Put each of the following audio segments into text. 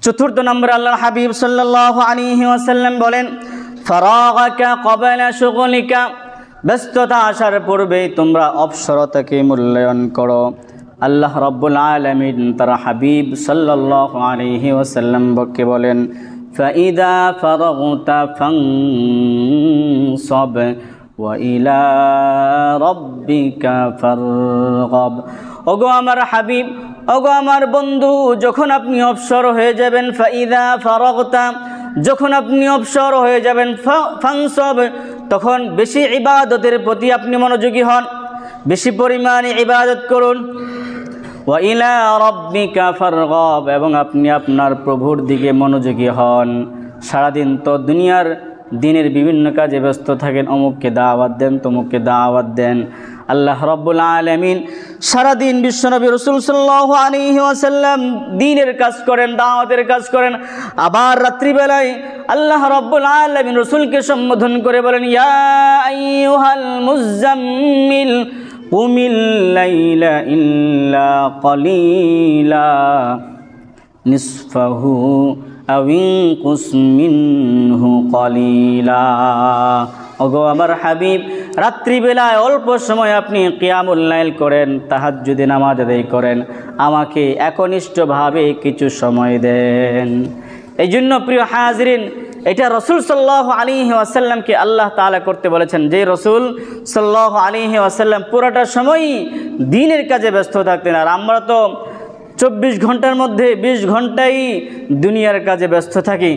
চতুর্থ নম্বর আল্লাহর হাবিব সাল্লাল্লাহু আলাইহি ওয়াসাল্লাম বলেন, ফারাগাকা ক্বাবলা শুগলিকা, ব্যস্ততা আসার পূর্বে তোমরা অবসরতাকে মূল্যায়ন করো। আল্লাহ রাব্বুল আলামিন তার হাবিব সাল্লাল্লাহু আলাইহি ওয়াসাল্লামকে বলেন, ফাইদা ফারাগতা ফানসাব ওয়া ইলা রাব্বিকা ফারগাব। ওগো আমার হাবিব, ওগো আমার বন্ধু, যখন আপনি অবসর হয়ে যাবেন, ফাইদা ফারাগতা, যখন আপনি অবসর হয়ে যাবেন, ফানসাব, তখন বেশি ইবাদতের প্রতি আপনি মনোযোগী হন, বেশি পরিমাণে ইবাদত করুন। ওয়া ইলা রাব্বিকা ফারগাব, এবং আপনি আপনার প্রভুর দিকে মনোযোগী হন। সারাদিন তো দুনিয়ার দিনের বিভিন্ন কাজে ব্যস্ত থাকেন, অমুককে দাওয়াত দেন, তমুককে দাওয়াত দেন। আল্লাহ রাব্বুল আলামিন সারাদিন বিশ্বনবী রাসূল সাল্লাল্লাহু আলাইহি ওয়াসাল্লাম দ্বীনের কাজ করেন, দাওয়াতের কাজ করেন। আবার রাত্রিবেলায় আল্লাহ রাব্বুল আলামিন রাসূলকে সম্বোধন করে বলেন, ইয়া আইয়ুহাল মুযাম্মিল কুমিল লাইলা ইল্লা কলিলা নিসফাহু আও ইনকুস মিনহু কলিলা। ওগো আমার হাবিব, রাত্রিবেলায় অল্প সময় আপনি কিয়ামুল লাইল করেন, তাহাজ্জুদে নামাজ আদায় করেন, আমাকে একনিষ্ঠভাবে কিছু সময় দেন। এই জন্য প্রিয় হাজরিন, এটা রসুল সাল্লাল্লাহু আলাইহি ওয়াসাল্লামকে আল্লাহ তাআলা করতে বলেছেন, যে রসুল সাল্লাল্লাহু আলাইহি ওয়াসাল্লাম পুরোটা সময়ই দ্বীনের কাজে ব্যস্ত থাকতেন। আর আমরা তো 24 ঘন্টার মধ্যে 20 ঘন্টাই দুনিয়ার কাজে ব্যস্ত থাকি।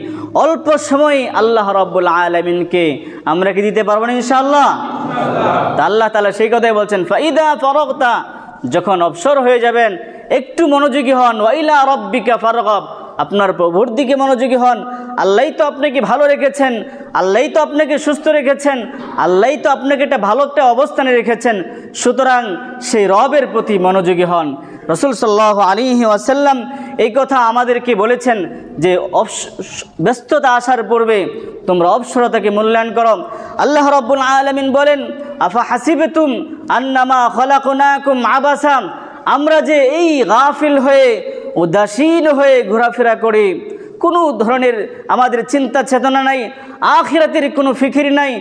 অল্প সময় আল্লাহ রাব্বুল আলামিনকে আমরা কি দিতে পারবো না ইনশাআল্লাহ? তা আল্লাহ তাআলা সেই কথাই বলছেন, ফাইদা ফারাগতা, যখন অবসর হয়ে যাবেন একটু মনোযোগী হন। ওয়া ইলা রাব্বিকা ফারগাব, আপনার প্রভুর দিকে মনোযোগী হন। আল্লাহই তো আপনাকে ভালো রেখেছেন, আল্লাহই তো আপনাকে সুস্থ রেখেছেন, আল্লাহই তো আপনাকে একটা ভালো একটা অবস্থানে রেখেছেন। সুতরাং সেই রবের প্রতি মনোযোগী হন। রাসূল সাল্লাল্লাহু আলাইহি ওয়াসাল্লাম এই কথা আমাদেরকে বলেছেন যে ব্যস্ততা আসার পূর্বে তোমরা অবসরতাকে মূল্যায়ন করো। আল্লাহ রাব্বুল আলামিন বলেন, আফা হাসিবতুম আন্নামা খলাকনাকুম আবাসা, আমরা যে এই গাফিল হয়ে উদাসীন হয়ে ঘোরাফেরা করি, কোনো ধরনের আমাদের চিন্তা চেতনা নাই, আখিরাতের কোনো ফিকির নাই,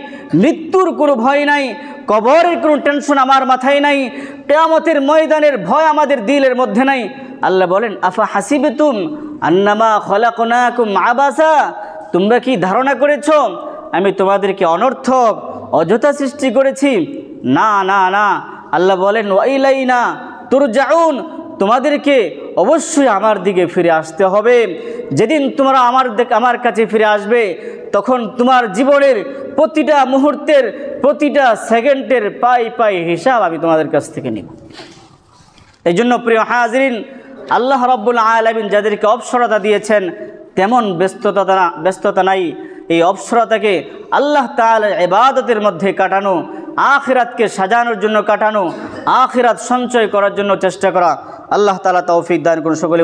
মৃত্যুর কোনো ভয় নাই, কবরের কোনো টেনশন আমার মাথায় নাই, কিয়ামতের ময়দানের ভয় আমাদের দিলের মধ্যে নাই। আল্লাহ বলেন, আফা হাসিবতুম আন্নামা খলাকনাকুম আবাসা, তোমরা কি ধারণা করেছো আমি তোমাদেরকে অনর্থক অযথা সৃষ্টি করেছি? না না না, আল্লাহ বলেন, ওয়া ইলাইনা তুরজাউন, তোমাদেরকে অবশ্যই আমার দিকে ফিরে আসতে হবে। যেদিন তোমরা আমার কাছে ফিরে আসবে, তখন তোমার জীবনের প্রতিটা মুহূর্তের প্রতিটা সেকেন্ডের পাই পাই হিসাব আমি তোমাদের কাছ থেকে নিব। এই জন্য প্রিয় হাজরিন, আল্লাহ রাব্বুল আলামিন যাদেরকে অবসরতা দিয়েছেন তেমন ব্যস্ততা নাই। এই অবসরতাকে আল্লাহ তাআলার ইবাদতের মধ্যে কাটানো, আখিরাতকে সাজানোর জন্য কাটানো, আখিরাত সঞ্চয় করার জন্য চেষ্টা করা। আল্লাহ তাআলা তৌফিক দান করুন সকলে।